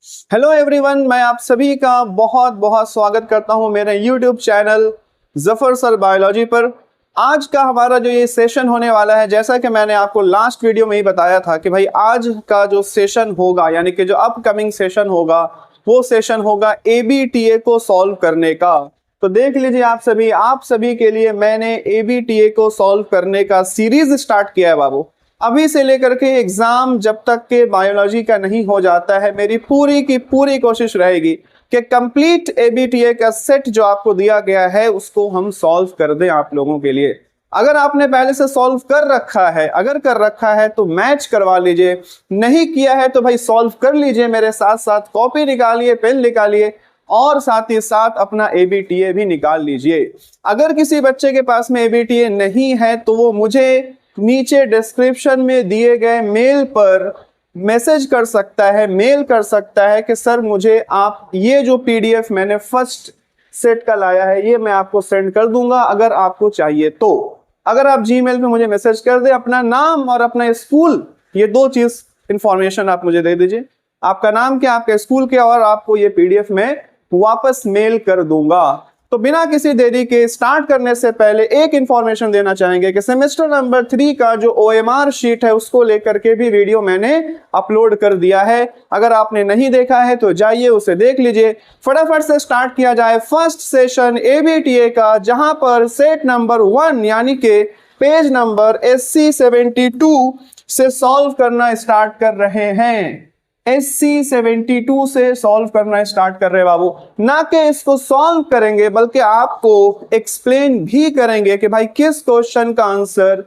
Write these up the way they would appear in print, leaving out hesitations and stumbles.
Hello everyone, मैं आप सभी का बहुत बहुत स्वागत करता हूं मेरे YouTube channel Zafar sir biology पर। आज का हमारा जो ये सेशन होने वाला है, जैसा कि मैंने आपको लास्ट वीडियो में ही बताया था कि भाई आज का जो सेशन होगा, यानी कि जो अपकमिंग सेशन होगा, वो सेशन होगा एबीटीए को सॉल्व करने का। तो देख लीजिए आप सभी के लिए मैंने एबीटीए को सॉल्व करने का सीरीज स्टार्ट किया है बाबू। अभी से लेकर के एग्जाम जब तक के बायोलॉजी का नहीं हो जाता है, मेरी पूरी की पूरी कोशिश रहेगी कि कंप्लीट एबीटीए का सेट जो आपको दिया गया है उसको हम सॉल्व कर दें आप लोगों के लिए। अगर आपने पहले से सॉल्व कर रखा है, अगर कर रखा है तो मैच करवा लीजिए, नहीं किया है तो भाई सॉल्व कर लीजिए मेरे साथ साथ। कॉपी निकालिए, पेन निकालिए और साथ ही साथ अपना एबीटीए भी निकाल लीजिए। अगर किसी बच्चे के पास में एबीटीए नहीं है तो वो मुझे नीचे डिस्क्रिप्शन में दिए गए मेल पर मैसेज कर सकता है, मेल कर सकता है कि सर मुझे आप ये जो पीडीएफ मैंने फर्स्ट सेट का लाया है ये मैं आपको सेंड कर दूंगा अगर आपको चाहिए तो। अगर आप जीमेल पे मुझे मैसेज कर दे, अपना नाम और अपना स्कूल, ये दो चीज इंफॉर्मेशन आप मुझे दे दीजिए, आपका नाम क्या, आपके स्कूल क्या, और आपको ये पीडीएफ में वापस मेल कर दूंगा। तो बिना किसी देरी के स्टार्ट करने से पहले एक इंफॉर्मेशन देना चाहेंगे कि सेमेस्टर नंबर 3 का जो ओएमआर शीट है उसको लेकर के भी वीडियो मैंने अपलोड कर दिया है। अगर आपने नहीं देखा है तो जाइए उसे देख लीजिए। फटाफट से स्टार्ट किया जाए फर्स्ट सेशन एबीटीए का, जहां पर सेट नंबर 1 यानी कि पेज नंबर SC 72 से सॉल्व करना स्टार्ट कर रहे हैं। SC 72 से सॉल्व करना स्टार्ट कर रहे हैं बाबू। ना कि इसको सॉल्व करेंगे बल्कि आपको एक्सप्लेन भी करेंगे कि भाई किस क्वेश्चन का आंसर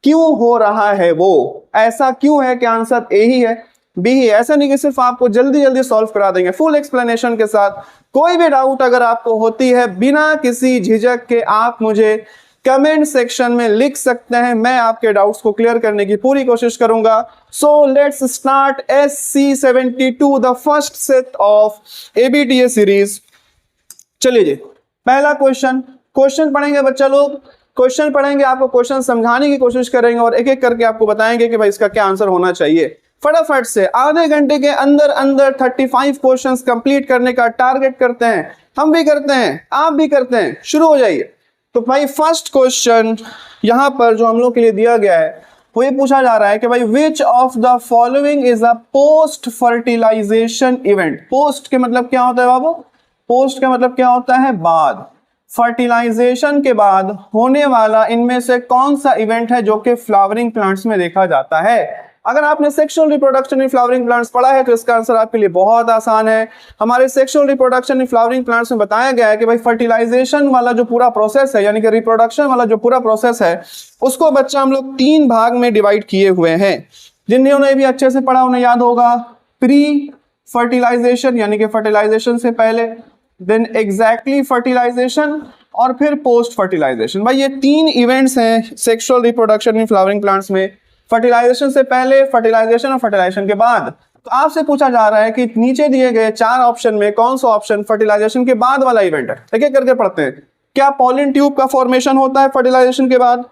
क्यों हो रहा है, वो ऐसा क्यों है कि आंसर ए ही है, बी ही है। ऐसा नहीं कि सिर्फ आपको जल्दी जल्दी सॉल्व करा देंगे, फुल एक्सप्लेनेशन के साथ। कोई भी डाउट अगर आपको होती है, बिना किसी झिझक के आप मुझे कमेंट सेक्शन में लिख सकते हैं, मैं आपके डाउट्स को क्लियर करने की पूरी कोशिश करूंगा। So let's start SC 72 the first set of ABTA series. चलिए जी, पहला क्वेश्चन पढ़ेंगे बच्चा लोग। क्वेश्चन पढ़ेंगे, आपको क्वेश्चन समझाने की कोशिश करेंगे और एक एक करके आपको बताएंगे कि भाई इसका क्या आंसर होना चाहिए। फटाफट से आधे घंटे के अंदर अंदर 35 क्वेश्चंस कंप्लीट करने का टारगेट करते हैं। हम भी करते हैं, आप भी करते हैं। शुरू हो जाइए। तो भाई फर्स्ट क्वेश्चन यहां पर जो हम लोग के लिए दिया गया है वो ये पूछा जा रहा है कि भाई which of the following is a post fertilization event. Post के मतलब क्या होता है बाबू? पोस्ट का मतलब क्या होता है? बाद। फर्टिलाइजेशन के बाद होने वाला इनमें से कौन सा इवेंट है जो कि फ्लावरिंग प्लांट्स में देखा जाता है? अगर आपने sexual reproduction in flowering plants पढ़ा है तो इसका आंसर आपके लिए बहुत आसान है। हमारे sexual reproduction in flowering plants में बताया गया है कि भाई फर्टिलाइजेशन वाला जो पूरा प्रोसेस है, यानी कि रिप्रोडक्शन वाला जो पूरा प्रोसेस है, उसको बच्चा हम लोग 3 भाग में डिवाइड किए हुए हैं। जिन्होंने भी अच्छे से पढ़ा उन्हें याद होगा। प्री फर्टिलाइजेशन यानी कि फर्टिलाइजेशन से पहले, देन एग्जैक्टली फर्टिलाइजेशन और फिर पोस्ट फर्टिलाइजेशन। भाई ये 3 इवेंट्स हैं sexual reproduction in flowering plants में। फर्टिलाइजेशन से पहले, फर्टिलाइजेशन और फर्टिलाइजेशन के बाद। तो आपसे पूछा जा रहा है कि नीचे दिए गए 4 ऑप्शन में कौन सा ऑप्शन फर्टिलाइजेशन के बाद वाला इवेंट है। एक एक करके पढ़ते हैं। क्या पॉलिन ट्यूब का फॉर्मेशन होता है फर्टिलाइजेशन के बाद?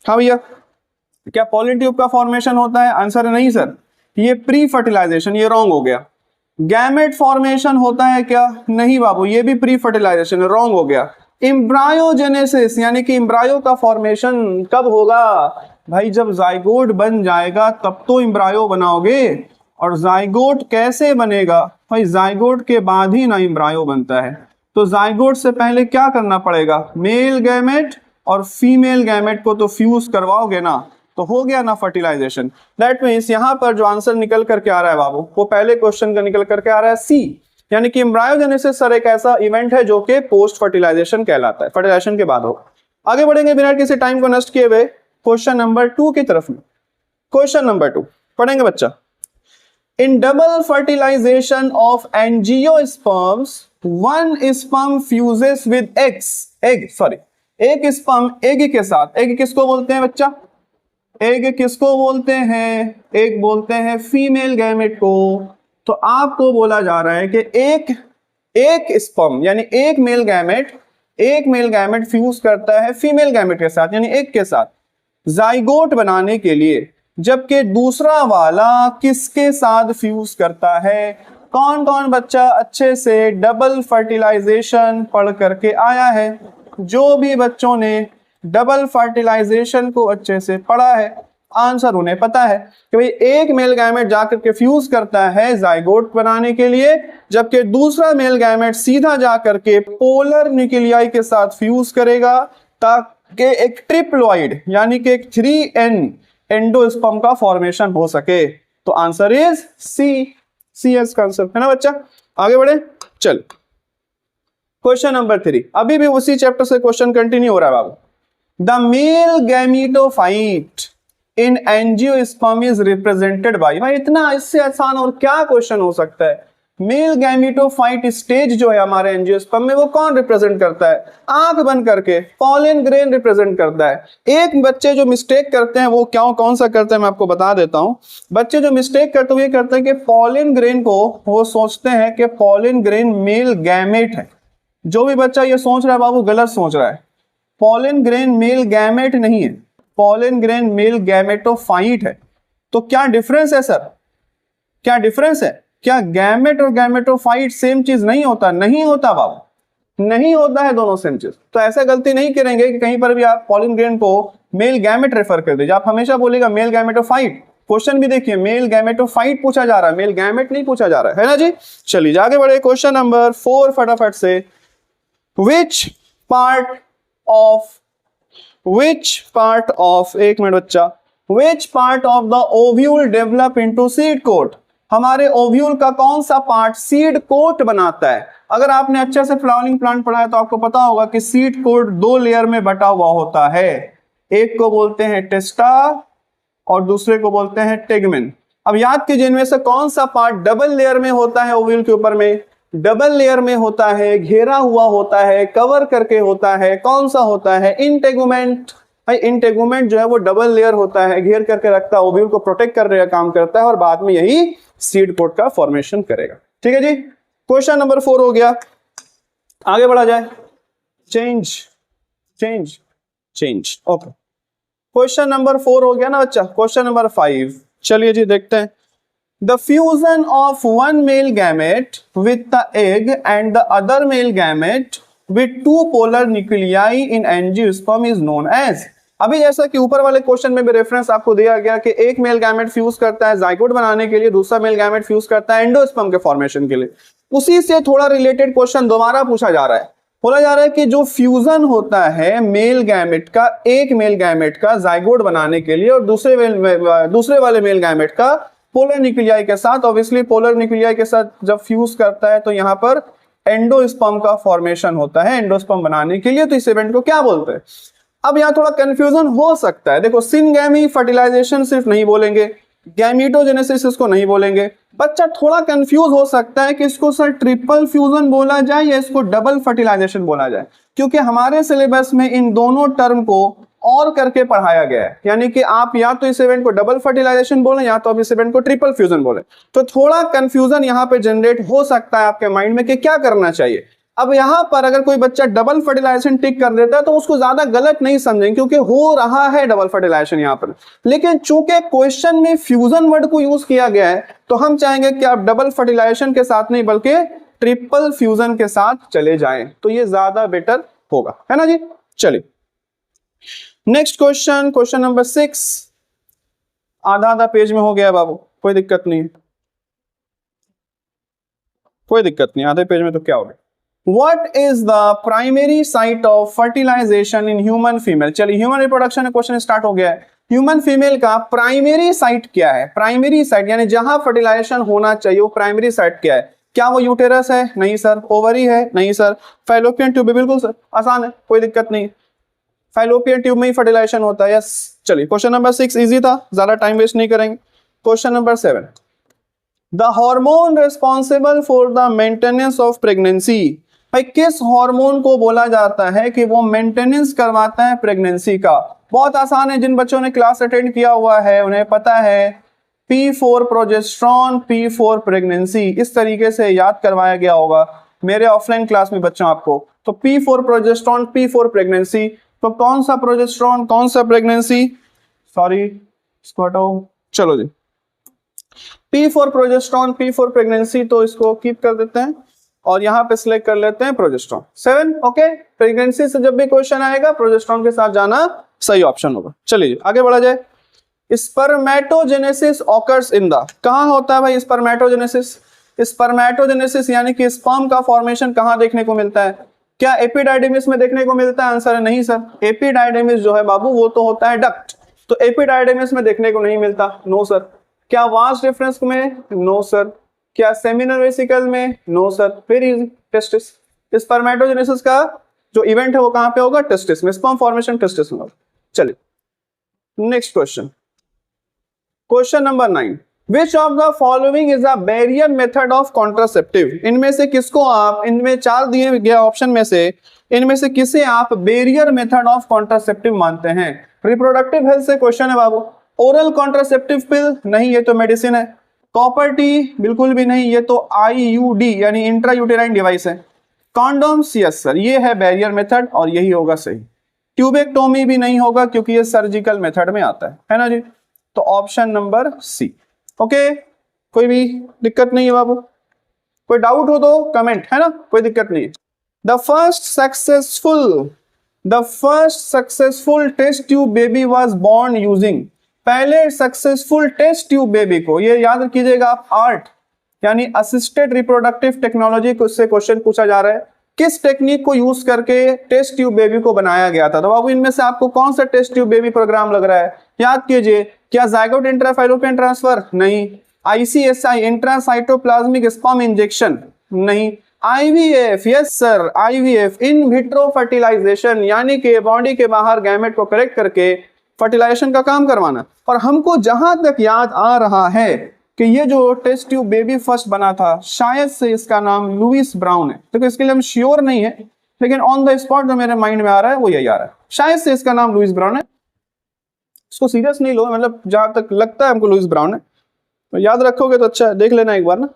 हाँ भैया, क्या पॉलिन ट्यूब का फॉर्मेशन होता है? आंसर है नहीं सर, ये प्री फर्टिलाइजेशन, ये रॉन्ग हो गया। गैमेट फॉर्मेशन होता है क्या? नहीं बाबू, ये भी प्री फर्टिलाइजेशन, रॉन्ग हो गया। एम्ब्रायोजेनेसिस यानी कि एम्ब्रायो का फॉर्मेशन कब होगा? भाई जब जाइगोट बन जाएगा तब तो एम्ब्रायो बनाओगे। और जाइगोट कैसे बनेगा? भाई जाइगोट के बाद ही ना एम्ब्रायो बनता है। तो जाइगोट से पहले क्या करना पड़ेगा? मेल गैमेट और फीमेल गैमेट को तो फ्यूज करवाओगे ना, तो हो गया ना फर्टिलाइजेशन। दैट मीन्स यहां पर जो आंसर निकल करके आ रहा है बाबू, वो पहले क्वेश्चन का निकल करके आ रहा है सी, यानी कि एम्ब्रायोजेनेसिस सर एक ऐसा इवेंट है जो कि पोस्ट फर्टिलाइजेशन कहलाता है, फर्टिलाइजेशन के बाद हो। आगे बढ़ेंगे बिना किसी टाइम को नष्ट किए हुए क्वेश्चन नंबर 2 की तरफ में। क्वेश्चन नंबर 2 पढ़ेंगे बच्चा। In double fertilization of angiosperms, one sperm fuses with एक स्पर्म एग के साथ। एग किसको बोलते हैं बच्चा? एग किसको बोलते हैं? एग बोलते हैं फीमेल गैमेट को। तो आपको बोला जा रहा है कि एक स्पर्म यानी एक मेल गैमेट फ्यूज करता है फीमेल गैमेट के साथ, यानी एक के साथ जाइगोट बनाने के लिए, जबकि दूसरा वाला किसके साथ फ्यूज करता है? कौन कौन बच्चा अच्छे से डबल फर्टिलाइजेशन पढ़ करके आया है? जो भी बच्चों ने डबल फर्टिलाइजेशन को अच्छे से पढ़ा है, आंसर उन्हें पता है कि भाई एक मेल गैमेट जाकर के फ्यूज करता है जाइगोट बनाने के लिए, जबकि दूसरा मेल गैमेट सीधा जाकर के पोलर न्यूक्लियाई के साथ फ्यूज करेगा ताकि एक ट्रिप्लॉइड यानी कि एक 3n एंडोस्पर्म का फॉर्मेशन हो सके। तो आंसर इज सी एस का आंसर है ना बच्चा। आगे बढ़े, चल क्वेश्चन नंबर 3, अभी भी उसी चैप्टर से क्वेश्चन कंटिन्यू हो रहा है बाबू। The male gametophyte in angiosperm is represented by, भाई इतना इससे आसान और क्या क्वेश्चन हो सकता है। मेल गैमेटोफाइट स्टेज जो है हमारे एंजियोस्पर्म में वो कौन रिप्रेजेंट करता है? आंख बंद करके पॉलन ग्रेन रिप्रेजेंट करता है। एक बच्चे जो मिस्टेक करते हैं वो क्या कौन सा करते हैं मैं आपको बता देता हूं। बच्चे जो मिस्टेक करते हैं ये करते हैं कि पॉलन ग्रेन को वो सोचते हैं कि पॉलन ग्रेन मेल गैमेट है। जो भी बच्चा ये सोच रहा है बाबू गलत सोच रहा है। पॉलन ग्रेन मेल गैमेट नहीं है, पॉलन ग्रेन मेल गैमेटोफाइट है। तो क्या डिफरेंस है सर? क्या डिफरेंस है? क्या गैमेट और गैमेटोफाइट सेम चीज नहीं होता? नहीं होता बाबू, नहीं होता है दोनों सेम चीज। तो ऐसा गलती नहीं करेंगे कि कहीं पर भी आप पॉलन ग्रेन को मेल गैमेट रेफर कर दीजिए। आप हमेशा बोलेगा मेल गैमेटोफाइट। क्वेश्चन भी देखिए मेल गैमेटोफाइट पूछा जा रहा है, मेल गैमेट नहीं पूछा जा रहा है ना जी। चलिए आगे बढ़े, क्वेश्चन नंबर 4 फटाफट से। Which part of एक मिनट बच्चा, which part of the ovule develop into seed coat? हमारे ओव्यूल का कौन सा पार्ट सीड कोट बनाता है? अगर आपने अच्छे से फ्लावरिंग प्लांट पढ़ा है तो आपको पता होगा कि सीड कोट 2 लेयर में बटा हुआ होता है। एक को बोलते हैं टेस्टा और दूसरे को बोलते हैं टेगमेन। अब याद कीजिए इनमें से कौन सा पार्ट डबल लेयर में होता है? ओव्यूल के ऊपर में डबल लेयर में होता है, घेरा हुआ होता है, कवर करके होता है। कौन सा होता है? इंटेगुमेंट। भाई इंटेगुमेंट जो है वो डबल लेयर होता है, घेर करके रखता है, ओव्यूल को प्रोटेक्ट करने का काम करता है और बाद में यही सीड कोट का फॉर्मेशन करेगा। ठीक है जी, क्वेश्चन नंबर 4 हो गया। आगे बढ़ा जाए। Change okay. क्वेश्चन नंबर 4 हो गया ना बच्चा। क्वेश्चन नंबर 5 चलिए जी देखते हैं। The fusion of one male gamete with the egg and the other male gamete with two polar nuclei in angiosperm is known as। अभी जैसा कि ऊपर वाले क्वेश्चन में भी रेफरेंस आपको दिया गया कि एक मेल गैमेट फ्यूज करता है जाइगोट बनाने के लिए, दूसरा मेल गैमेट फ्यूज करता है एंडोस्पर्म के फॉर्मेशन के लिए। उसी से थोड़ा रिलेटेड क्वेश्चन दोबारा पूछा जा रहा है। बोला जा रहा है कि जो फ्यूजन होता है मेल गैमेट का, एक मेल गैमेट का जाइगोट बनाने के लिए और दूसरे वाले मेल गैमेट का पोलर न्यूक्लियाई के साथ, ऑब्वियसली पोलर न्यूक्लियाई के साथ जब फ्यूज करता है तो यहाँ पर एंडोस्पर्म का फॉर्मेशन होता है एंडोस्पर्म बनाने के लिए। तो इस इवेंट को क्या बोलते हैं? अब यहाँ थोड़ा कंफ्यूजन हो सकता है। देखो सिनगैमी फर्टिलाइजेशन सिर्फ नहीं बोलेंगे, गैमीटोजेनेसिस इसको नहीं बोलेंगे। बच्चा थोड़ा कंफ्यूज हो सकता है कि इसको सर ट्रिपल फ्यूजन बोला जाए या इसको डबल फर्टिलाइजेशन बोला जाए, क्योंकि हमारे सिलेबस में इन दोनों टर्म को और करके पढ़ाया गया है। यानी कि आप या तो इस इवेंट को डबल फर्टिलाइजेशन बोले या तो आप इस इवेंट को ट्रिपल फ्यूजन बोले। तो थोड़ा कंफ्यूजन यहाँ पे जनरेट हो सकता है आपके माइंड में कि क्या करना चाहिए। अब यहाँ पर अगर कोई बच्चा डबल फर्टिलाइजेशन टिक कर देता है तो उसको ज्यादा गलत नहीं समझेंगे, क्योंकि हो रहा है डबल फर्टिलाइजेशन यहाँ पर। लेकिन चूंकि क्वेश्चन में फ्यूजन वर्ड को यूज किया गया है तो हम चाहेंगे कि आप डबल फर्टिलाइजेशन के साथ नहीं बल्कि ट्रिपल फ्यूजन के साथ चले जाएं, तो ये ज्यादा बेटर होगा, है ना जी। चलिए नेक्स्ट क्वेश्चन, क्वेश्चन नंबर 6। आधा पेज में हो गया बाबू, कोई दिक्कत नहीं है, कोई दिक्कत नहीं, आधे पेज में तो क्या हो गया। What is the primary site of fertilization in human female? चलिए ह्यूमन रिप्रोडक्शन में क्वेश्चन स्टार्ट हो गया है। ह्यूमन फीमेल का प्राइमरी साइट क्या है? प्राइमरी साइट यानी जहां फर्टिलाइजेशन होना चाहिए वो प्राइमरी साइट क्या है? क्या वो यूटेरस है? नहीं सर। ओवरी है? नहीं सर। Fallopian tube? बिल्कुल सर, आसान है, कोई दिक्कत नहीं। फैलोपियन ट्यूब में ही फर्टिलाइजेशन होता है, यस। चलिए क्वेश्चन नंबर 6 इजी था, ज्यादा टाइम वेस्ट नहीं करेंगे। Question number 7, the hormone responsible for the maintenance of pregnancy. भाई किस हार्मोन को बोला जाता है कि वो मेंटेनेंस करवाता है प्रेगनेंसी का? बहुत आसान है, जिन बच्चों ने क्लास अटेंड किया हुआ है उन्हें पता है। P4 प्रोजेस्टेरॉन, P4 प्रेगनेंसी, इस तरीके से याद करवाया गया होगा मेरे ऑफलाइन क्लास में बच्चों आपको। तो P4 प्रोजेस्टेरॉन, P4 प्रेगनेंसी। तो कौन सा प्रोजेस्टेरॉन, कौन सा प्रेगनेंसी? सॉरी इसको हटाओ, चलो जी। P for progesterone, P for pregnancy, तो इसको कीप कर देते हैं और यहाँ पे सिलेक्ट कर लेते हैं प्रोजेस्ट्रॉन 7। ओके, प्रेगनेंसी से जब भी क्वेश्चन आएगा प्रोजेस्ट्रॉन के साथ जाना सही ऑप्शन होगा। चलिए आगे बढ़ा जाए। स्पर्मेटोजेनेसिस ऑकर्स इन द, कहाँ होता है भाई स्पर्मेटोजेनेसिस? स्पर्मेटोजेनेसिस यानी कि स्पर्म का फॉर्मेशन कहाँ देखने को मिलता है? क्या एपिडाइडिमिस में देखने को मिलता है? आंसर है नहीं सर। एपिडाइडिमिस जो है बाबू वो तो होता है डक्ट, तो एपिडाइडिमिस में देखने को नहीं मिलता। No sir. क्या वास डिफरेंस में? No sir. क्या सेमिनल वेसिकल में? No sir. Very easy, testis. Spermatogenesis का जो इवेंट है वो कहाँ पे होगा? टेस्टिस में। स्पर्म फॉर्मेशन टेस्टिस में होगा। चलिए next question, question number 9। Which of the following is a barrier method of contraceptive? इनमें से किसको आप, इनमें 4 दिए गए ऑप्शन में से इनमें से किसे आप बैरियर मेथड ऑफ कॉन्ट्रासेप्टिव मानते हैं? रिप्रोडक्टिव हेल्थ से क्वेश्चन है बाबू। ओरल कॉन्ट्रासेप्टिव पिल नहीं, ये तो मेडिसिन है। कॉपर टी बिल्कुल भी नहीं, ये तो IUD यानी इंट्रा यूटेराइन डिवाइस है। कॉन्डोम्स यस सर, ये है बैरियर मेथड और यही होगा सही। ट्यूबेक्टोमी भी नहीं होगा क्योंकि ये सर्जिकल मेथड में आता है ना जी। तो ऑप्शन नंबर सी। ओके, कोई भी दिक्कत नहीं है बाबू? कोई डाउट हो तो कमेंट, है ना, कोई दिक्कत नहीं है। The first successful test tube baby was born using. पहले सक्सेसफुल टेस्ट ट्यूब बेबी को, ये याद कीजिएगा आप, आर्ट यानी असिस्टेड रिप्रोडक्टिव टेक्नोलॉजी से क्वेश्चन पूछा जा रहा है। किस टेक्निक को यूज करके टेस्ट ट्यूब बेबी को बनाया गया था? तो बाबू इनमें से आपको कौन सा टेस्ट ट्यूब बेबी प्रोग्राम लग रहा है? याद कीजिए। क्या ज़ायगोट इंट्राफैलोपियन ट्रांसफर? नहीं। ICSI intracytoplasmic sperm injection? नहीं। IVF yes sir, IVF in vitro fertilization यानी कि बॉडी के बाहर गैमेट को कलेक्ट करके फर्टिलाइजेशन का काम करवाना। और हमको जहां तक याद आ रहा है कि ये जो टेस्ट ट्यूब बेबी फर्स्ट बना था शायद से इसका नाम लुइस ब्राउन है। देखो इसके लिए हम श्योर नहीं है, लेकिन ऑन द स्पॉट जो मेरे माइंड में आ रहा है वो यही आ रहा है, शायद से इसका नाम लुइस ब्राउन है। इसको सीरियस नहीं लो, मतलब जहां तक लगता है हमको लुइस ब्राउन है, तो याद रखोगे तो अच्छा है, देख लेना एक बार ना।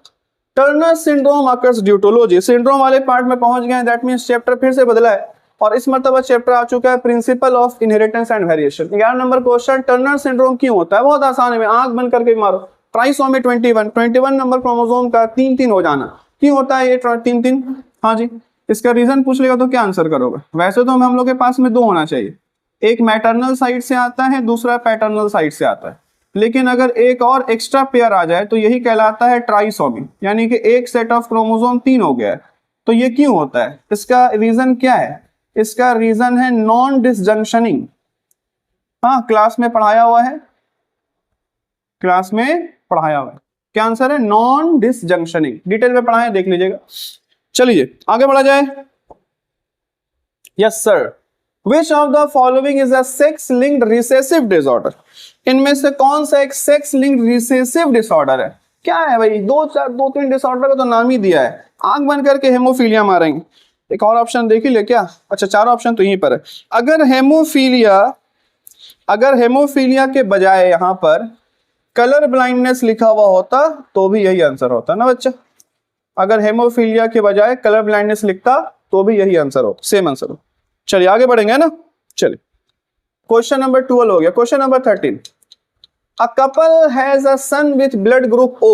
Turner syndrome occurs due to, लो जी सिंड्रोम वाले पार्ट में पहुंच गए। दैट मींस चैप्टर फिर से बदला है और इस मरतबा चैप्टर आ चुका है principle of inheritance and variation. 11 number question, Turner syndrome क्यों होता है? बहुत आसान है, आंख बंद करके मारो। ट्राइसोमी 21 नंबर क्रोमोसोम का 3-3 हो जाना क्यों होता है ये 3-3? हाँ जी, इसका रीजन पूछ लेगा तो क्या आंसर करोगे? वैसे तो हम लोग के पास में 2 होना चाहिए, एक मैटरनल साइड से आता है, दूसरा पैटर्नल साइड से आता है। लेकिन अगर एक और एक्स्ट्रा पेयर आ जाए तो यही कहलाता है ट्राइसोमी, यानी कि एक सेट ऑफ क्रोमोसोम 3 हो गया है। तो ये क्यों होता है? इसका रीजन क्या है? इसका रीजन है नॉन डिसजंक्शनिंग। हाँ, क्लास में पढ़ाया हुआ है, क्लास में पढ़ाया हुआ है। क्या आंसर है? नॉन डिसजंक्शनिंग। डिटेल में पढ़ाया, देख लीजिएगा। चलिए आगे बढ़ा जाए। Yes sir. Which of the following is a sex linked recessive disorder? इनमें से कौन सा एक सेक्स लिंक्ड रिसेसिव डिसऑर्डर है? क्या है भाई? 2-3 डिसऑर्डर का तो नाम ही दिया है। आंख बंद करके हेमोफीलिया मारेंगे। एक और ऑप्शन देख ही ले क्या? अच्छा 4 ऑप्शन तो यहीं पर है। अगर हेमोफीलिया के बजाय यहाँ पर कलर ब्लाइंडनेस लिखा हुआ होता तो भी यही आंसर होता ना बच्चा। अगर हेमोफीलिया के बजाय कलर ब्लाइंडनेस लिखता तो भी यही आंसर होता, सेम आंसर हो। चलिए आगे बढ़ेंगे ना। चलिए क्वेश्चन नंबर 12 हो गया। Question number 13, a couple has a son with blood group O।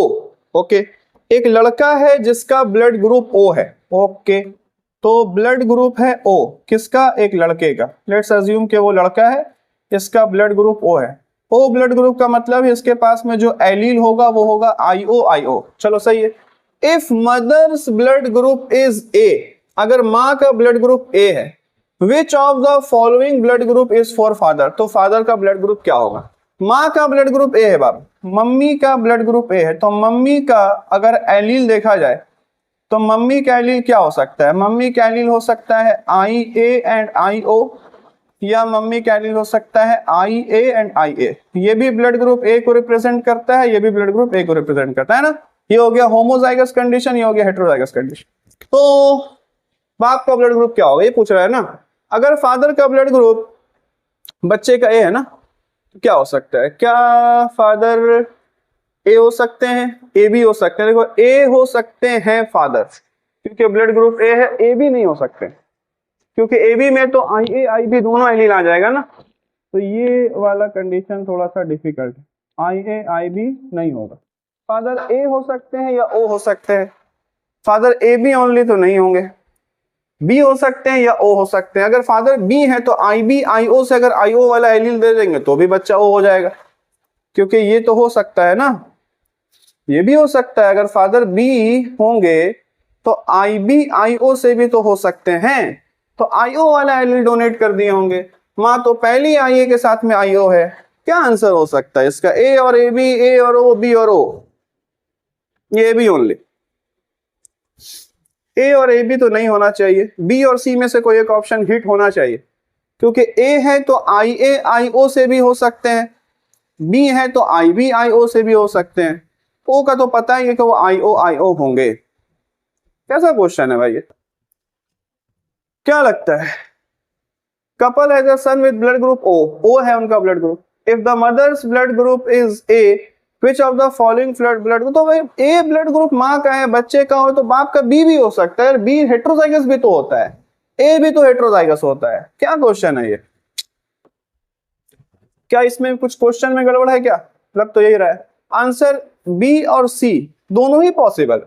Okay, एक लड़का है जिसका ब्लड ग्रुप O है। ओके, तो ब्लड ग्रुप है O किसका? एक लड़के का। लेट्स अज्यूम कि वो लड़का है, इसका ब्लड ग्रुप O है। O ब्लड ग्रुप का मतलब इसके पास में जो एलील होगा वो होगा IO। चलो सही है। If mother's blood group is A, अगर माँ का ब्लड ग्रुप A है, which of the following blood group is for father? तो फादर का ब्लड ग्रुप क्या होगा? माँ का ब्लड ग्रुप A है बाबू, मम्मी का ब्लड ग्रुप A है, तो मम्मी का अगर एलील देखा जाए तो मम्मी का एलील क्या हो सकता है? मम्मी का एलील हो सकता है IA एंड IO, या मम्मी का एलील हो सकता है IA एंड IA। ये भी ब्लड ग्रुप A को रिप्रेजेंट करता है, ये भी ब्लड ग्रुप A को रिप्रेजेंट करता है ना। ये हो गया होमोजाइगस कंडीशन, ये हो गया हेटेरोजाइगस कंडीशन। तो बाप का ब्लड ग्रुप क्या होगा ये पूछ रहा है ना। अगर फादर का ब्लड ग्रुप बच्चे का A है ना, तो क्या हो सकता है? क्या फादर A हो सकते हैं, A भी हो सकते हैं। देखो A हो सकते हैं फादर, क्योंकि ब्लड ग्रुप A है। A भी नहीं हो सकते क्योंकि A भी में तो IA IB दोनों एलील आ जाएगा ना। तो ये वाला कंडीशन थोड़ा सा डिफिकल्ट है, IA IB नहीं होगा। फादर ए हो सकते हैं या ओ हो सकते हैं? फादर ए बी ओनली तो नहीं होंगे, बी हो सकते हैं या ओ हो सकते हैं। अगर फादर बी है तो आई बी आई ओ से अगर आई ओ वाला एलील दे देंगे तो भी बच्चा ओ हो जाएगा, क्योंकि ये तो हो सकता है ना, ये भी हो सकता है। अगर फादर बी होंगे तो आई बी आई ओ से भी तो हो सकते हैं, तो आई ओ वाला एलील डोनेट कर दिए होंगे। माँ तो पहली आई ए के साथ में आई ओ है, क्या आंसर हो सकता है इसका? ए और ए बी, ए और ओ, बी और ओ, ये बी ओनली। ए और ए बी तो नहीं होना चाहिए, बी और सी में से कोई एक ऑप्शन हिट होना चाहिए, क्योंकि ए है तो आई ए आई ओ से भी हो सकते हैं, बी है तो आई बी आई ओ से भी हो सकते हैं, ओ का तो पता ही है कि वो आई ओ होंगे। कैसा क्वेश्चन है भाई ये? क्या लगता है? Couple has a son with blood group O, O है उनका blood group. If the mother's blood group is A, which of the following blood group? तो भाई ए ब्लड ग्रुप माँ का है, बच्चे का हो तो बाप का बी भी हो सकता है, बी हेट्रोजाइगस भी तो होता है, ए भी तो हेट्रोजाइगस होता है। क्या क्वेश्चन है ये? क्या इसमें कुछ क्वेश्चन में गड़बड़ है क्या? लग तो यही रहा है। आंसर बी और सी दोनों ही पॉसिबल,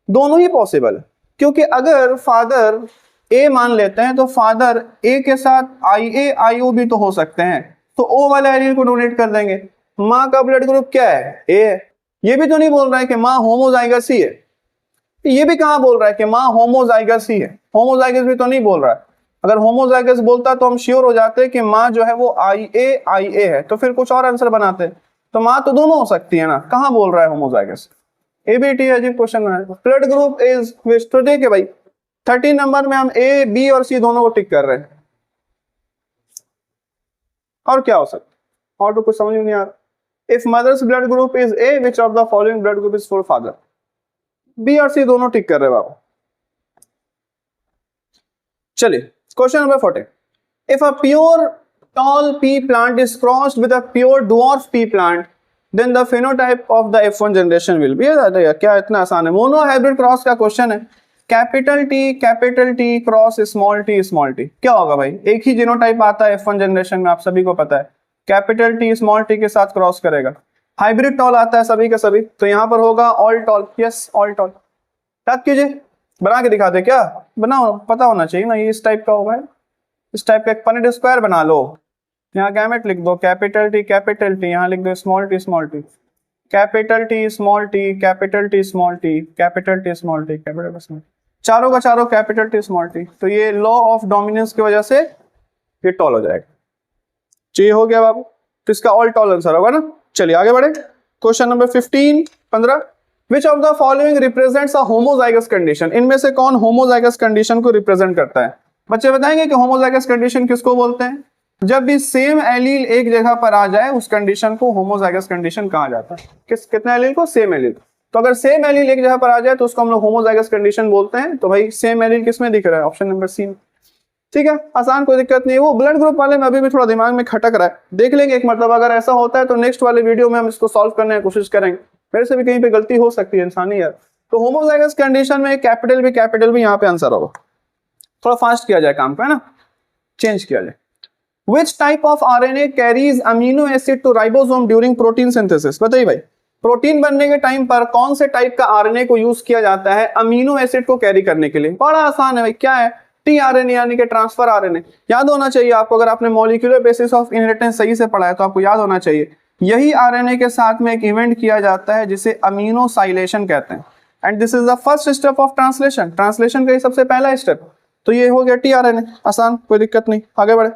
दोनों ही पॉसिबल, क्योंकि अगर फादर ए मान लेते हैं तो फादर ए के साथ आई ए आई ओ भी तो हो सकते हैं, तो ओ वाला एलील को डोनेट कर देंगे। माँ का ब्लड ग्रुप क्या है? ए है। ये भी तो नहीं बोल रहा है कि माँ होमोजाइगस ही है, ये भी कहां बोल रहा है कि माँ होमोजाइगस ही है? होमोजाइगस भी तो नहीं बोल रहा है। अगर होमोजाइगस बोलता तो हम श्योर हो जाते कि माँ जो है वो आई ए है, तो फिर कुछ और आंसर बनाते। तो माँ तो दोनों हो सकती है ना, कहां बोल रहा है होमोजाइगस? एबीटी अजीब क्वेश्चन है। Blood group is which? तो देखिए भाई 13 नंबर में हम ए बी और सी दोनों को टिक कर रहे हैं, और क्या हो सकता है? और तो कुछ समझ में नहीं आ रहा। If mother's blood group is A, which of the following blood group is for father? B और सी दोनों टिक कर रहे हैं बाबू। चलिए question number 14। If a pure tall pea plant is crossed with a pure dwarf pea plant, then the phenotype of the F1 generation will be? क्या इतना आसान है? मोनो हाइब्रिड क्रॉस का क्वेश्चन है। Capital T cross small T, क्या होगा भाई? एक ही जीनोटाइप आता है F1 जनरेशन में, आप सभी को पता है। कैपिटल टी स्मॉल टी के साथ क्रॉस करेगा। हाइब्रिड टॉल आता है सभी का सभी, तो यहां पर होगा all toll. Yes all toll. Type कीजिए, बना के दिखा दे। क्या बनाओ? पता होना चाहिए ना, ये इस टाइप का होगा, इस टाइप का एक पनेट स्क्वायर बना लो। यहाँ गैमेट लिख दो, कैपिटल टी, यहाँ लिख दो small T, capital T small T, capital T small T, capital T small T, capital small, चारों का चारों कैपिटल टी स्मॉल टी। तो ये लॉ ऑफ डोमिनेंस की वजह से ये टॉल हो जाएगा। ये हो गया बाबू, तो इसका ऑल टॉल आंसर होगा ना। चलिए आगे बढ़े। Question number 15 which of the following represents a homozygous condition? इनमें से कौन होमोजाइगस कंडीशन को रिप्रेजेंट करता है? बच्चे बताएंगे कि होमोजाइगस कंडीशन किसको बोलते हैं? जब भी सेम एलील एक जगह पर आ जाए उस कंडीशन को होमोजाइगस कंडीशन कहा जाता है। कितने एलील को? Same allele. तो अगर सेम एलील एक जगह पर आ जाए तो उसको हम लोग होमोजाइगस कंडीशन बोलते हैं। तो भाई सेम एलील किसमें दिख रहा है? ऑप्शन नंबर सी में। ठीक है, आसान, कोई दिक्कत नहीं है। वो ब्लड ग्रुप वाले में अभी भी थोड़ा दिमाग में खटक रहा है, देख लेंगे एक मतलब। अगर ऐसा होता है तो नेक्स्ट वाले वीडियो में हम इसको सॉल्व करने की कोशिश करेंगे। मेरे से भी कहीं पे गलती हो सकती है, इंसानी यार। तो होमोजाइगस कंडीशन में कैपिटल भी यहाँ पे आंसर होगा। थोड़ा फास्ट किया जाए काम को, है ना, चेंज किया जाए। Which type of RNA carries amino acid to ribosome during protein synthesis? बताइए भाई, प्रोटीन बनने के टाइम पर कौन से टाइप का आरएनए को यूज किया जाता है अमीनो एसिड को कैरी करने के लिए? बड़ा आसान है भाई, क्या है? टीआरएनए यानी कि ट्रांसफर आरएनए। याद होना चाहिए आपको, अगर आपने मॉलिक्यूलर बेसिस ऑफ इनहेरिटेंस सही से पढ़ा है तो आपको याद होना चाहिए। यही आरएनए के साथ में एक इवेंट किया जाता है जिसे अमीनोसाइलेशन कहते हैं, and this is the first step of translation. Translation का ही सबसे पहला स्टेप। तो ये हो गया टीआरएनए, आसान, कोई दिक्कत नहीं। आगे बढ़े।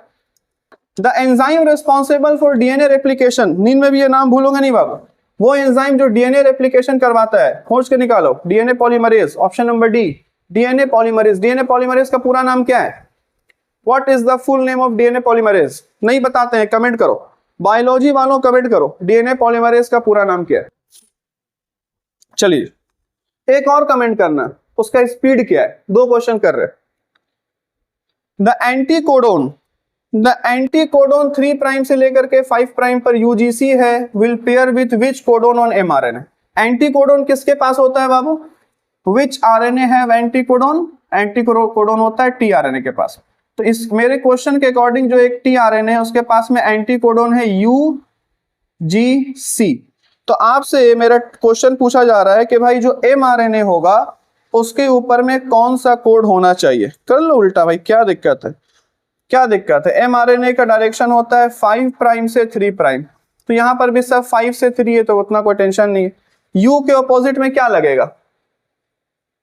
The enzyme responsible for DNA replication, नींद में भी ये नाम भूलोगे नहीं बाबू। वो एंजाइम जो डीएनए रेप्लिकेशन करवाता है, खोज के निकालो। DNA polymerase, option number D, DNA polymerase. DNA polymerase का पूरा नाम क्या है? What is the full name of DNA polymerase? नहीं बताते हैं, कमेंट करो। बायोलॉजी वालों कमेंट करो, डीएनए पॉलीमरेज का पूरा नाम क्या है? चलिए एक और कमेंट करना, उसका स्पीड क्या है? 2 क्वेश्चन कर रहे हैं। द एंटीकोडोन 3 प्राइम से लेकर के 5 प्राइम पर यूजीसी है, will pair with which codon on mRNA? Anticodon किसके पास होता है बाबू? विच आरएनए हैव एंटीकोडोन? एंटीकोडोन होता है टीआरएनए के पास। तो इस मेरे क्वेश्चन के अकॉर्डिंग जो एक टीआरएनए है उसके पास में एंटीकोडोन है यूजीसी। तो आपसे मेरा क्वेश्चन पूछा जा रहा है कि भाई जो mRNA होगा उसके ऊपर में कौन सा कोड होना चाहिए। कर लो उल्टा भाई, क्या दिक्कत है, क्या दिक्कत है। mRNA का डायरेक्शन होता है 5 प्राइम से 3 प्राइम, तो यहाँ पर भी सब 5 से 3 है तो उतना कोई टेंशन नहीं है। U के ऑपोजिट में क्या लगेगा,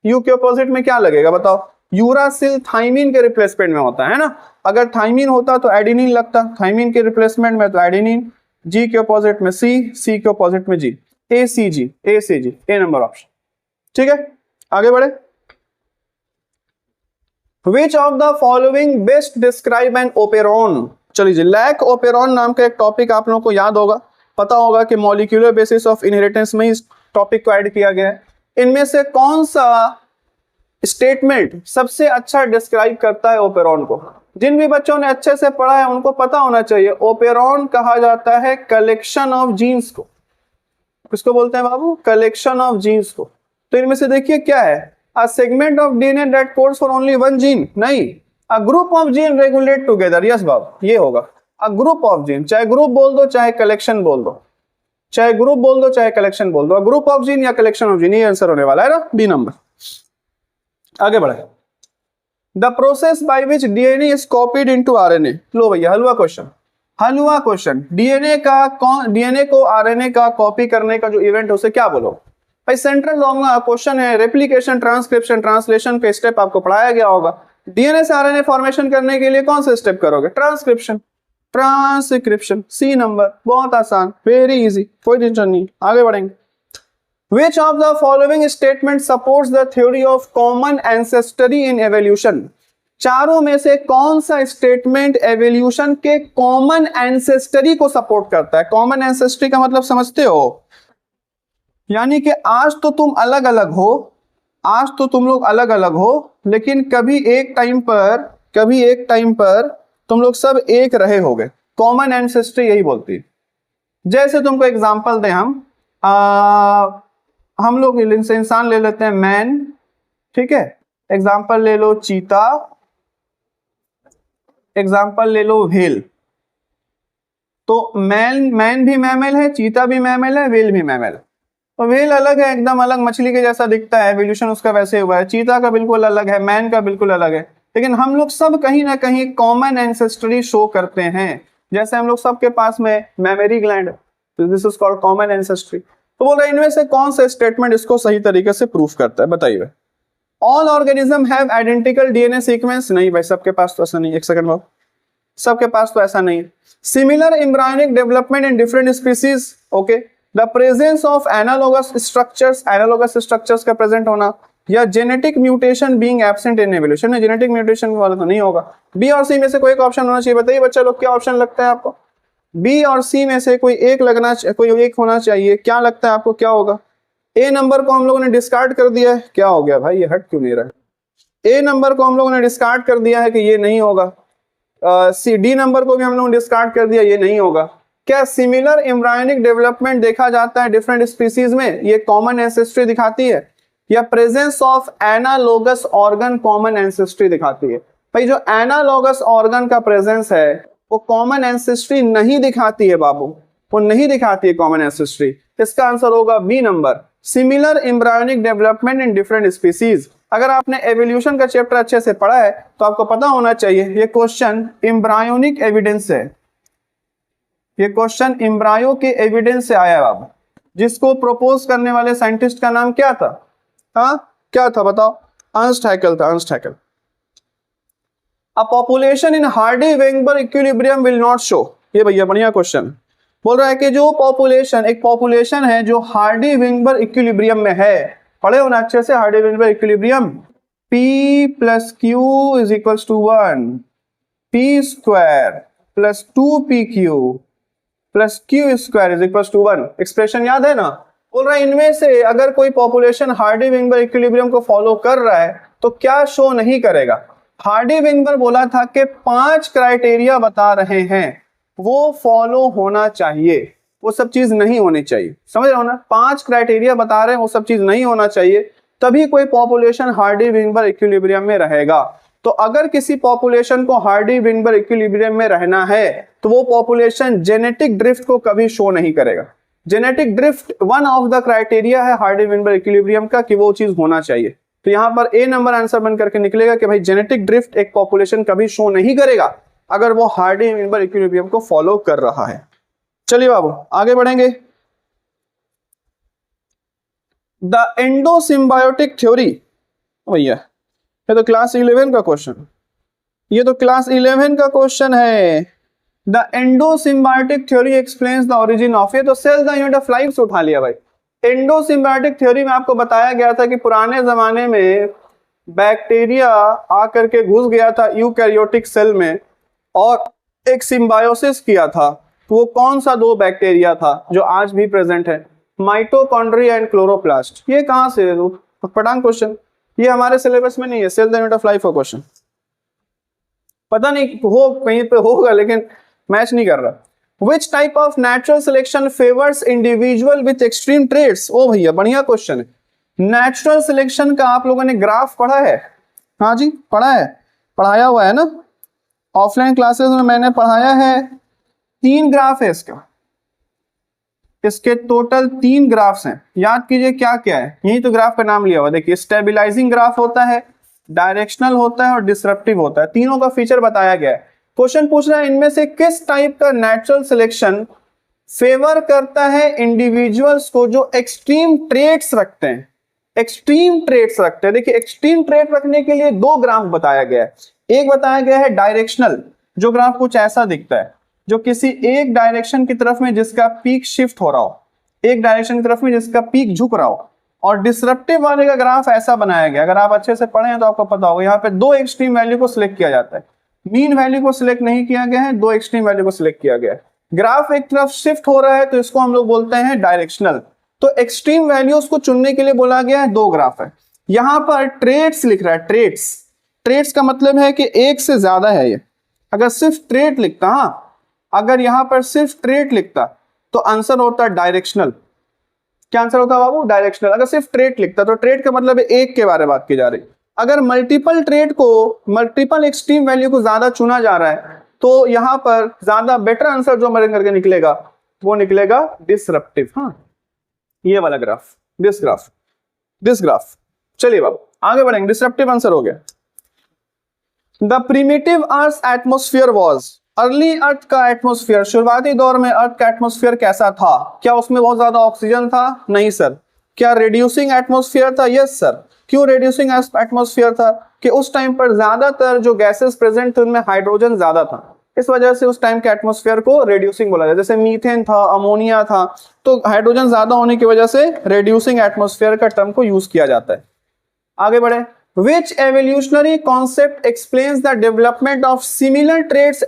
U के ऑपोजिट में क्या लगेगा बताओ। यूरासिल थाइमिन के रिप्लेसमेंट में होता है ना, अगर थाइमिन होता तो एडेनिन लगता, थाइमिन के रिप्लेसमेंट में तो एडेनिन। G के ऑपोजिट में C, C के ऑपोजिट में G, ACG, ACG, ए नंबर ऑप्शन। ठीक है, आगे बढ़े। Which of the following best describe an operon? चलिए जी, लैक ओपेरॉन नाम का एक टॉपिक आप लोगों को याद होगा, पता होगा कि मॉलिक्यूलर बेसिस ऑफ इनहेरिटेंस में इस टॉपिक को ऐड किया गया है। इनमें से कौन सा स्टेटमेंट सबसे अच्छा डिस्क्राइब करता है ओपेरॉन को। जिन भी बच्चों ने अच्छे से पढ़ा है उनको पता होना चाहिए ओपेरॉन कहा जाता है कलेक्शन ऑफ जीन्स को। किसको बोलते हैं बाबू, कलेक्शन ऑफ जीन्स को। तो इनमें से देखिए क्या है, a segment of DNA that codes for only one gene, नहीं, a group of gene regulate together, yes बाबू ये होगा अ ग्रुप ऑफ जीन। चाहे ग्रुप बोल दो चाहे कलेक्शन बोल दो, चाहे ग्रुप बोल दो चाहे कलेक्शन बोल दो, ग्रुप ऑफ जीन या कलेक्शन ऑफ जीन, ये आंसर होने वाला है ना, बी नंबर। आगे बढ़े। The process by which DNA is copied into RNA. लो भैया हलवा क्वेश्चन, हलवा क्वेश्चन। डीएनए को आरएनए का कॉपी करने का जो इवेंट है उसे क्या बोलो भाई। सेंट्रल लॉन्ग क्वेश्चन है, रेप्लिकेशन, ट्रांसक्रिप्शन, ट्रांसलेशन के स्टेप आपको पढ़ाया गया होगा। डीएनए से आरएनए फॉर्मेशन करने के लिए कौन से स्टेप करोगे, ट्रांसक्रिप्शन, ट्रांसक्रिप्शन, सी नंबर, बहुत आसान, वेरी इजी, कोई टेंशन नहीं। आगे बढ़ेंगे। Which of the following statement supports the theory of common ancestry in evolution? चारों में से कौन सा स्टेटमेंट एवोल्यूशन के कॉमन एंसेस्टरी को सपोर्ट करता है। कॉमन एंसेस्ट्री का मतलब समझते हो, यानी कि आज तो तुम अलग अलग हो, आज तो तुम लोग अलग अलग हो, लेकिन कभी एक टाइम पर तुम लोग सब एक रहे होगे। कॉमन एंसेस्ट्री यही बोलती है। जैसे तुमको एग्जांपल दें, हम लोग इंसान ले लेते हैं मैन, ठीक है, एग्जांपल ले लो चीता, एग्जांपल ले लो व्हेल। तो मैन भी मैमल है, चीता भी मैमल है, व्हेल भी मैमल है। तो व्हेल अलग है, एकदम अलग मछली के जैसा दिखता है, एवोल्यूशन उसका वैसे हुआ है। चीता का बिल्कुल अलग है, मैन का बिल्कुल अलग है, लेकिन हम लोग सब कहीं ना कहीं कॉमन एंसेस्ट्री शो करते हैं। जैसे हम लोग सबके पास में memory gland, this is called common ancestry. तो बोल रहे इनमें से कौन सा स्टेटमेंट इसको सही तरीके से प्रूफ करता है, बताइए। All organism have identical DNA sequence, नहीं भाई सबके पास तो ऐसा नहीं। एक सेकंड बाबू, सबके पास तो ऐसा नहीं। Similar embryonic development in different species, okay. The presence of analogous structures का प्रेजेंट होना, या genetic mutation being absent in evolution में, जेनेटिक म्यूटेशन वाला तो नहीं होगा। बी और सी में से कोई एक ऑप्शन होना चाहिए, बताइए बच्चा लोग क्या ऑप्शन लगता है आपको। बी और सी में से कोई एक होना चाहिए, क्या लगता है आपको क्या होगा। ए नंबर को हम लोगों ने डिस्कार्ड कर दिया है, क्या हो गया भाई ये हट क्यों नहीं रहा है। ए नंबर को हम लोगों ने डिस्कार्ड कर दिया है कि ये नहीं होगा। सी डी नंबर को भी हम लोगों ने डिस्कार्ड कर दिया, ये नहीं होगा। क्या सिमिलर एम्ब्रियोनिक डेवलपमेंट देखा जाता है डिफरेंट स्पीसीज में, ये कॉमन एंसेस्ट्री दिखाती है। या presence of analogous organ common ancestry दिखाती है। भाई जो एनालोगस ऑर्गन का प्रेजेंस है वो कॉमन एंसेस्ट्री नहीं दिखाती है बाबू, वो नहीं दिखाती है कॉमन एंसेस्ट्री। इसका आंसर होगा B number, similar embryonic development in different species. अगर आपने एवोल्यूशन का चैप्टर अच्छे से पढ़ा है तो आपको पता होना चाहिए ये क्वेश्चन एम्ब्रियोनिक एविडेंस है, ये क्वेश्चन एम्ब्रियो के एविडेंस से आया है बाबू। जिसको प्रपोज करने वाले साइंटिस्ट का नाम क्या था, हाँ क्या था बताओ, अर्नस्ट हैकेल था, Ernst Hückel. A population in Hardy-Weinberg equilibrium will not show, ये भैया बढ़िया क्वेश्चन बोल रहा है कि जो पॉपुलेशन, एक पॉपुलेशन है जो हार्डी-वेइनबर्ग इक्विलिब्रियम में है, पढ़े हो ना अच्छे से हार्डी-वेइनबर्ग equilibrium, P plus Q is equals to 1, P square plus 2PQ plus Q square is equals to 1, expression याद है ना। बोल रहा है इनमें से अगर कोई पॉपुलेशन हार्डी-वेइनबर्ग इक्विलिब्रियम को फॉलो कर रहा है तो क्या शो नहीं करेगा। हार्डी-वेइनबर्ग बोला था कि 5 क्राइटेरिया बता रहे हैं वो फॉलो होना चाहिए, वो सब चीज नहीं होनी चाहिए, समझ रहे हो ना। 5 क्राइटेरिया बता रहे हैं वो सब चीज नहीं होना चाहिए, तभी कोई पॉपुलेशन हार्डी-वेइनबर्ग इक्विलिब्रियम में रहेगा। तो अगर किसी पॉपुलेशन को हार्डी-वेइनबर्ग इक्विलिब्रियम में रहना है तो वो पॉपुलेशन जेनेटिक ड्रिफ्ट को कभी शो नहीं करेगा। Genetic drift one of the criteria है हार्डी-वेनबर इक्विलिब्रियम का कि वो चीज होना चाहिए। तो यहाँ पर ए नंबर आंसर बन करके निकलेगा कि भाई जेनेटिक ड्रिफ्ट एक पॉपुलेशन कभी शो नहीं करेगा अगर वो हार्डी-वेनबर इक्विलिब्रियम को फॉलो कर रहा है। चलिए बाबू आगे बढ़ेंगे। द एंडोसिम्बायोटिक थ्योरी, भैया ये तो क्लास 11 का क्वेश्चन, ये तो क्लास 11 का क्वेश्चन है। The endosymbiotic theory explains the origin of, ये तो cell the unit of life से उठा लिया भाई। एंडोसिम्बायोटिक थ्योरी में आपको बताया गया था कि पुराने जमाने में बैक्टीरिया आकर के घुस गया था यूकैरियोटिक सेल में और एक सिम्बायोसिस किया था। तो वो कौन सा दो बैक्टीरिया था जो आज भी प्रेजेंट है? Mitochondria and chloroplast. ये कहां से है? पटांग क्वेश्चन, ये हमारे सिलेबस में नहीं है, cell the unit of life का क्वेश्चन। पता नहीं हो कहीं पे होगा लेकिन मैच नहीं कर रहा। Which type of natural selection favors individual with extreme traits? ओ भैया बढ़िया क्वेश्चन है। नेचुरल सिलेक्शन का आप लोगों ने ग्राफ पढ़ा है? हाँ जी पढ़ा है, पढ़ाया हुआ है ना, ऑफलाइन क्लासेस में मैंने पढ़ाया है। 3 ग्राफ है इसके टोटल 3 ग्राफ्स हैं। याद कीजिए क्या क्या है, यही तो ग्राफ का नाम लिया हुआ। देखिए स्टेबिलाईजिंग ग्राफ होता है, डायरेक्शनल होता है और डिसरप्टिव होता है। तीनों का फीचर बताया गया है। क्वेश्चन पूछ रहा है इनमें से किस टाइप का नेचुरल सिलेक्शन फेवर करता है इंडिविजुअल्स को जो एक्सट्रीम ट्रेट्स रखते हैं। एक्सट्रीम ट्रेट्स रखते हैं। देखिए एक्सट्रीम ट्रेट रखने के लिए 2 ग्राफ बताया गया है। एक बताया गया है डायरेक्शनल, जो ग्राफ कुछ ऐसा दिखता है, जो किसी एक डायरेक्शन की तरफ में जिसका पीक शिफ्ट हो रहा हो, एक डायरेक्शन की तरफ में जिसका पीक झुक रहा हो। और डिसरप्टिव वाले का ग्राफ ऐसा बनाया गया, अगर आप अच्छे से पढ़े हैं तो आपको पता होगा, यहाँ पे 2 एक्सट्रीम वैल्यू को सिलेक्ट किया जाता है। मीन वैल्यू को सिलेक्ट नहीं किया गया है, 2 एक्सट्रीम वैल्यू को सिलेक्ट किया गया है। ग्राफ एक तरफ शिफ्ट हो रहा है तो इसको हम लोग बोलते हैं डायरेक्शनल। तो एक्सट्रीम वैल्यूज को चुनने के लिए बोला गया है 2 ग्राफ है। यहां पर ट्रेट्स लिख रहा है, ट्रेट्स। ट्रेट्स का मतलब है कि एक से ज्यादा है ये। अगर सिर्फ ट्रेट लिखता, अगर यहां पर सिर्फ ट्रेट लिखता तो आंसर होता डायरेक्शनल। क्या आंसर होता बाबू? डायरेक्शनल। अगर सिर्फ ट्रेट लिखता तो ट्रेट का मतलब है एक के बारे में बात की जा रही। अगर मल्टीपल ट्रेट को, मल्टीपल एक्सट्रीम वैल्यू को ज्यादा चुना जा रहा है तो यहां पर ज्यादा बेटर आंसर जो हमारे करके निकलेगा वो निकलेगा डिसरप्टिव। ये वाला graph, this graph, this graph. चलिए बाबू आगे बढ़ेंगे। डिसरप्टिव आंसर हो गया। The primitive earth atmosphere was, early अर्थ का एटमोस्फियर, शुरुआती दौर में अर्थ का एटमोस्फियर कैसा था? क्या उसमें बहुत ज्यादा ऑक्सीजन था? नहीं सर। क्या रेड्यूसिंग एटमोस्फियर था? Yes sir. क्यों रेड्यूसिंग एटमोस्फियर था? कि उस टाइम पर ज्यादातर जो गैसेस प्रेजेंट थे उनमें हाइड्रोजन ज्यादा था, इस वजह से उस टाइम के एटमोस्फियर को रेड्यूसिंग बोला जाता है। जैसे मीथेन था, अमोनिया था, तो हाइड्रोजन ज्यादा होने की वजह से रेड्यूसिंग एटमोस्फियर का टर्म को यूज किया जाता है। आगे बढ़े। Which evolutionary concept explains the development of similar traits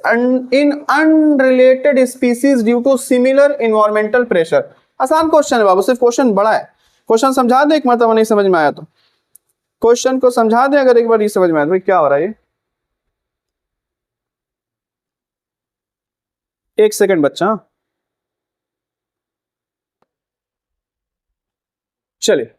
in unrelated species due to similar environmental pressure? आसान क्वेश्चन है बाबू, सिर्फ क्वेश्चन बड़ा है। क्वेश्चन समझा दे एक मतलब नहीं समझ में आया तो, क्वेश्चन को समझा दे अगर एक बार नहीं समझ में आया तो। भाई क्या हो रहा है ये? एक सेकंड बच्चा, चलिए।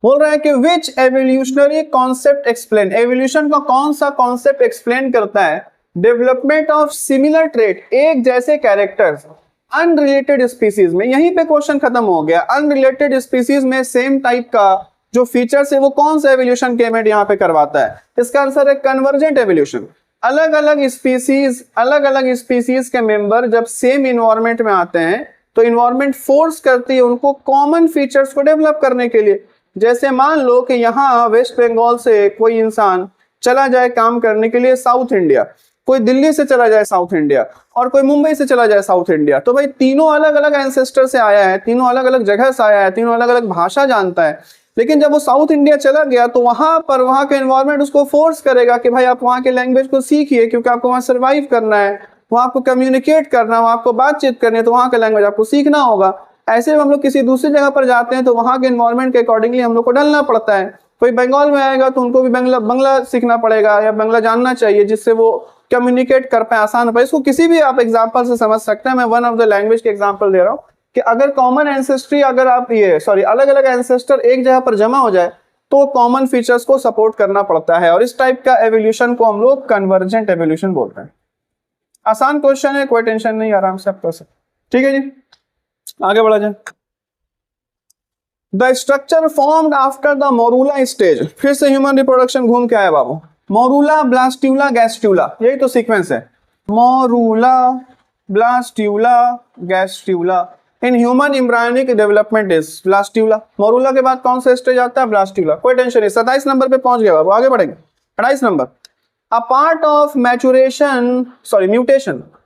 बोल रहा है कि विच एवोल्यूशनरी कॉन्सेप्ट एक्सप्लेन, एवोल्यूशन का कौन सा कॉन्सेप्ट एक्सप्लेन करता है डेवलपमेंट ऑफ सिमिलर ट्रेट, एक जैसे कैरेक्टर्स अनरिलेटेड स्पीसीज में। यहीं पे क्वेश्चन खत्म हो गया। अनरिलेटेड स्पीसीज में सेम टाइप का जो फीचर्स है वो कौन सा एवोल्यूशन के इवेंट यहाँ पे करवाता है? इसका आंसर है कन्वर्जेंट एवोल्यूशन। अलग अलग स्पीसीज के मेंबर जब सेम इन्वायरमेंट में आते हैं तो इन्वायरमेंट फोर्स करती है उनको कॉमन फीचर्स को डेवलप करने के लिए। जैसे मान लो कि यहाँ वेस्ट बंगाल से कोई इंसान चला जाए काम करने के लिए साउथ इंडिया, कोई दिल्ली से चला जाए साउथ इंडिया, और कोई मुंबई से चला जाए साउथ इंडिया, तो भाई तीनों अलग अलग एंसेस्टर से आया है, तीनों अलग अलग जगह से आया है, तीनों अलग अलग भाषा जानता है। लेकिन जब वो साउथ इंडिया चला गया तो वहां पर वहां का एनवायरनमेंट उसको फोर्स करेगा कि भाई आप वहां के लैंग्वेज को सीखिए, क्योंकि आपको वहां सर्वाइव करना है, वहां आपको कम्युनिकेट करना है, वहां आपको बातचीत करनी है, तो वहां का लैंग्वेज आपको सीखना होगा। ऐसे हम लोग किसी दूसरी जगह पर जाते हैं तो वहां के एनवायरनमेंट के अकॉर्डिंगली हम लोग को ढलना पड़ता है। कोई बंगाल में आएगा तो उनको भी बंगला सीखना पड़ेगा या बंगला जानना चाहिए, जिससे वो कम्युनिकेट कर पाए, आसान पाए। इसको किसी भी आप एग्जांपल से समझ सकते हैं। मैं वन ऑफ द लैंग्वेज के एग्जांपल दे रहा हूँ कि अगर कॉमन एंसेस्ट्री, अगर आप अलग अलग एंसेस्टर एक जगह पर जमा हो जाए तो कॉमन फीचर्स को सपोर्ट करना पड़ता है, और इस टाइप का एवोल्यूशन को हम लोग कन्वर्जेंट एवोल्यूशन बोलते हैं। आसान क्वेश्चन है, कोई टेंशन नहीं, आराम से आप कर सकते। ठीक है जी, आगे बढ़ा जाए। The structure formed after the morula stage, फिर से ह्यूमन रिप्रोडक्शन घूम के आया बाबू, मोरूला, ब्लास्ट्यूला, गैस्ट्यूला, यही तो सीक्वेंस है, morula, blastula, gastrula. In human embryonic development is blastula. Morula के बाद कौन सा स्टेज आता है? ब्लास्ट्यूला। कोई टेंशन नहीं, 27 नंबर पे पहुंच गया बाबू, आगे बढ़ेंगे। 28 number, a part of mutation,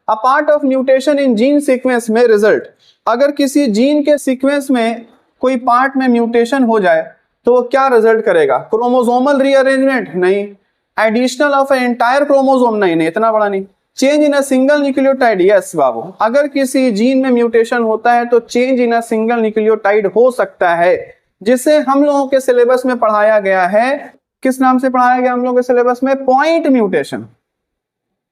a part of mutation in gene sequence में रिजल्ट, अगर किसी जीन के सीक्वेंस में कोई पार्ट में म्यूटेशन हो जाए तो वो क्या रिजल्ट करेगा? Chromosomal rearrangement? नहीं। Additional of entire chromosome? नहीं, इतना बड़ा नहीं। Change in a single nucleotide? Yes बाबू, अगर किसी जीन में म्यूटेशन होता है तो change in a single nucleotide हो सकता है, जिसे हम लोगों के सिलेबस में पढ़ाया गया है। किस नाम से पढ़ाया गया हम लोगों के सिलेबस में? पॉइंट म्यूटेशन,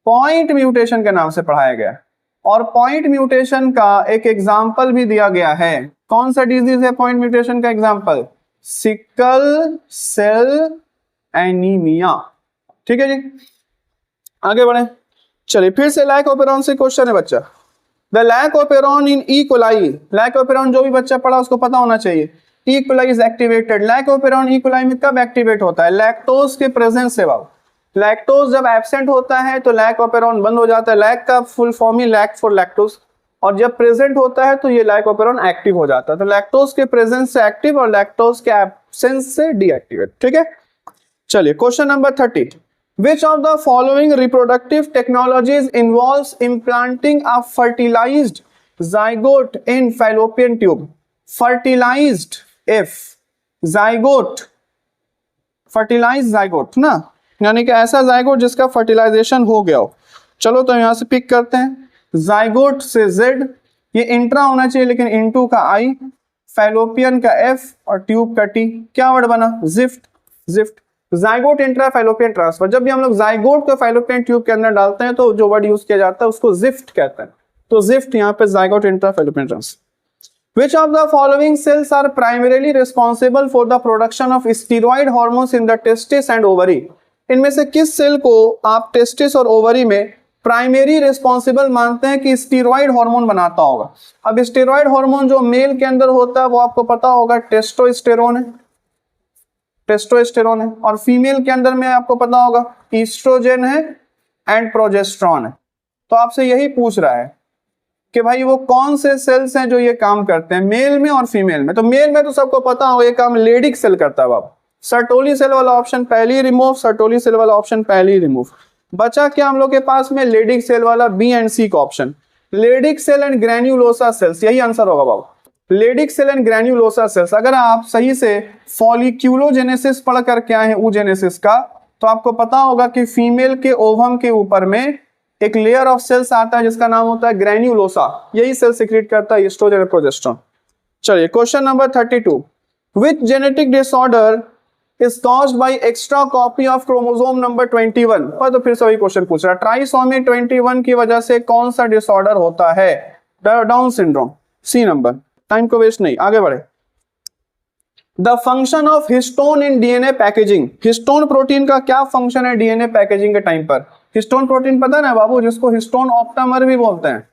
पॉइंट म्यूटेशन के नाम से पढ़ाया गया। और पॉइंट म्यूटेशन का एक एग्जाम्पल भी दिया गया है। कौन सा डिजीज है पॉइंट म्यूटेशन का एग्जाम्पल? Sickle cell anaemia. ठीक है जी, आगे बढ़े। चलिए फिर से लैक ऑपेरॉन से क्वेश्चन है बच्चा। The lac operon in E coli, lac operon जो भी बच्चा पढ़ा उसको पता होना चाहिए। E coli is activated. Lac operon E coli में कब एक्टिवेट होता है? लैक्टोज के प्रेजेंस से बाबू। लैक्टोज जब एब्सेंट होता है तो लैक ऑपेरॉन बंद हो जाता है। लैक का फुल फॉर्म ही लैक फॉर लैक्टोज, और जब प्रेजेंट होता है तो ये लैक ऑपेरॉन एक्टिव हो जाता है। तो लैक्टोज के प्रेजेंस से एक्टिव और लैक्टोज के एब्सेंस से डीएक्टिवेट। ठीक है, चलिए question number 30, which of the following reproductive technologies involves implanting a fertilized zygote in fallopian tube? Fertilized, if zygote, fertilized zygote ना, यानी कि ऐसा जाइगोट जिसका फर्टिलाइजेशन हो गया हो। चलो तो यहां से पिक करते हैं, जाइगोट से Z, ये इंट्रा होना चाहिए लेकिन इनटू का I, फैलोपियन का F और ट्यूब का T। क्या वर्ड बना? Gift, gift. Zygote intra fallopian transfer. जब भी हम लोग जाइगोट को फैलोपियन ट्यूब के अंदर डालते हैं तो जो वर्ड यूज किया जाता है उसको जिफ्ट कहते हैं। तो जिफ्ट यहाँ पे zygote intra fallopian transfer. Which of the following cells are primarily responsible for the production of steroid hormones in the testis and ovary? इनमें से किस सेल को आप टेस्टिस और ओवरी में प्राइमरी रिस्पॉन्सिबल मानते हैं कि स्टीरॉइड हार्मोन बनाता होगा? अब स्टीरॉइड हार्मोन जो मेल के अंदर होता है वो आपको पता होगा टेस्टोस्टेरोन है, टेस्टोस्टेरोन है, और फीमेल के अंदर में आपको पता होगा ईस्ट्रोजन है एंड प्रोजेस्टेरॉन है। तो आपसे यही पूछ रहा है कि भाई वो कौन से सेल्स हैं जो ये काम करते हैं मेल में और फीमेल में? तो मेल में तो सबको पता होगा ये काम लेडिक सेल करता है बाबू। सर्टोली सेल वाला ऑप्शन पहले ही रिमूव, सर्टोली सेल वाला ऑप्शन पहले ही रिमूव। बचा क्या हम लोग के पास में? लेडिक सेल वाला बी एंड सी का option. Leydig cell and granulosa cells, यही आंसर होगा बाबू, Leydig cell and granulosa cells. अगर आप सही से फॉलिक्यूलोजेनेसिस पढ़ करके आए हैं oogenesis का, तो आपको पता होगा कि फीमेल के ओवम के ऊपर में एक लेयर ऑफ सेल्स आता है जिसका नाम होता है ग्रैन्युलोसा, यही सेल सीक्रेट करता है एस्ट्रोजन और प्रोजेस्टेरोन। चलिए question number 32, which genetic disorder is caused by extra copy of chromosome number 21? तो फिर से वही क्वेश्चन पूछ रहा है, ट्राइसोमी 21 की वजह से कौन सा डिसऑर्डर होता है? Down syndrome. C number, time को वेस्ट नहीं, आगे बढ़े। The function of histone in DNA packaging, histone protein का क्या फंक्शन है डीएनए पैकेजिंग के टाइम पर? हिस्टोन प्रोटीन पता ना बाबू, जिसको हिस्टोन ऑक्टामर भी बोलते हैं।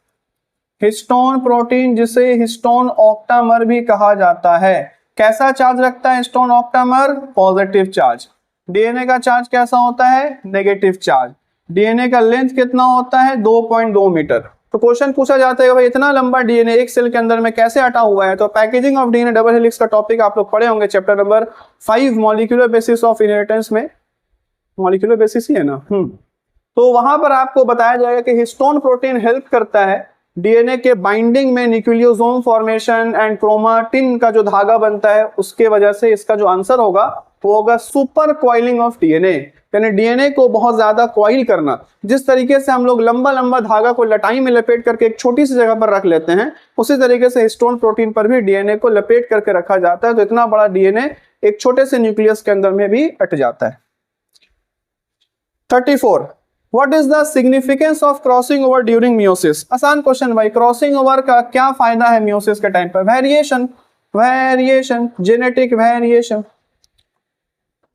हिस्टोन प्रोटीन जिसे हिस्टोन ऑक्टामर भी कहा जाता है। कैसा चार्ज रखता है histone octamer? Positive charge. DNA का चार्ज कैसा होता है? Negative charge. डीएनए का लेंथ कितना होता है? 2.2 मीटर। तो क्वेश्चन पूछा जाता है भाई इतना लंबा डीएनए एक सेल के अंदर में कैसे अटा हुआ है? तो packaging of DNA double helix का टॉपिक आप लोग पढ़े होंगे chapter number 5 molecular basis of inheritance में, मॉलिक्यूलर बेसिस ही है ना। तो वहां पर आपको बताया जाएगा कि हिस्टोन प्रोटीन हेल्प करता है डीएनए के बाइंडिंग में, न्यूक्लियोसोम फॉर्मेशन एंड क्रोमाटिन का जो धागा बनता है उसके वजह से इसका जो आंसर होगा वो होगा सुपर कॉइलिंग ऑफ डीएनए, यानी डीएनए को बहुत ज्यादा कॉइल करना। जिस तरीके से हम लोग लंबा लंबा धागा को लटाई में लपेट करके एक छोटी सी जगह पर रख लेते हैं, उसी तरीके से हिस्टोन प्रोटीन पर भी डीएनए को लपेट करके रखा जाता है। तो इतना बड़ा डीएनए एक छोटे से न्यूक्लियस के अंदर में भी अट जाता है। 34, What is the significance of crossing over during meiosis? आसान क्वेश्चन भाई, क्रॉसिंग ओवर का क्या फायदा है मियोसिस के टाइम पर? Variation, variation, genetic variation.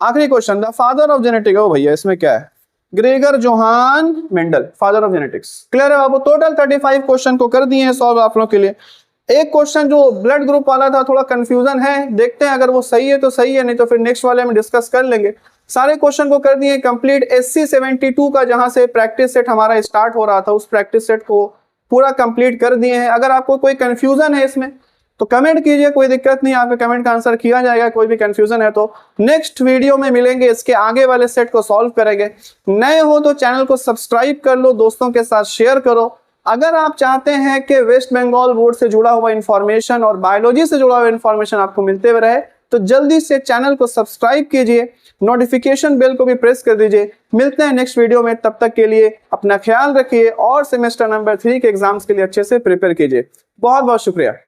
आखिरी question, the father of genetic, ओ भैया इसमें क्या है? Gregor Johann Mendel, father of genetics. Clear है बाबू? टोटल 35 क्वेश्चन को कर दिए हैं सॉल्व आप लोगों के लिए। एक क्वेश्चन जो ब्लड ग्रुप वाला था थोड़ा कंफ्यूजन है, देखते हैं अगर वो सही है तो सही है, नहीं तो फिर नेक्स्ट वाले में डिस्कस कर लेंगे। सारे क्वेश्चन को कर दिए कंप्लीट। SC 72 का जहां से प्रैक्टिस सेट हमारा स्टार्ट हो रहा था उस प्रैक्टिस सेट को पूरा कंप्लीट कर दिए हैं। अगर आपको कोई कंफ्यूजन है इसमें तो कमेंट कीजिए, कोई दिक्कत नहीं, आपके कमेंट का आंसर किया जाएगा। कोई भी कंफ्यूजन है तो नेक्स्ट वीडियो में मिलेंगे, इसके आगे वाले सेट को सॉल्व करेंगे। नए हो तो चैनल को सब्सक्राइब कर लो, दोस्तों के साथ शेयर करो। अगर आप चाहते हैं कि वेस्ट बंगाल बोर्ड से जुड़ा हुआ इंफॉर्मेशन और बायोलॉजी से जुड़ा हुआ इंफॉर्मेशन आपको मिलते हुए रहे तो जल्दी से चैनल को सब्सक्राइब कीजिए, नोटिफिकेशन बेल को भी प्रेस कर दीजिए। मिलते हैं नेक्स्ट वीडियो में, तब तक के लिए अपना ख्याल रखिए और सेमेस्टर नंबर 3 के एग्जाम्स के लिए अच्छे से प्रिपेयर कीजिए। बहुत बहुत शुक्रिया।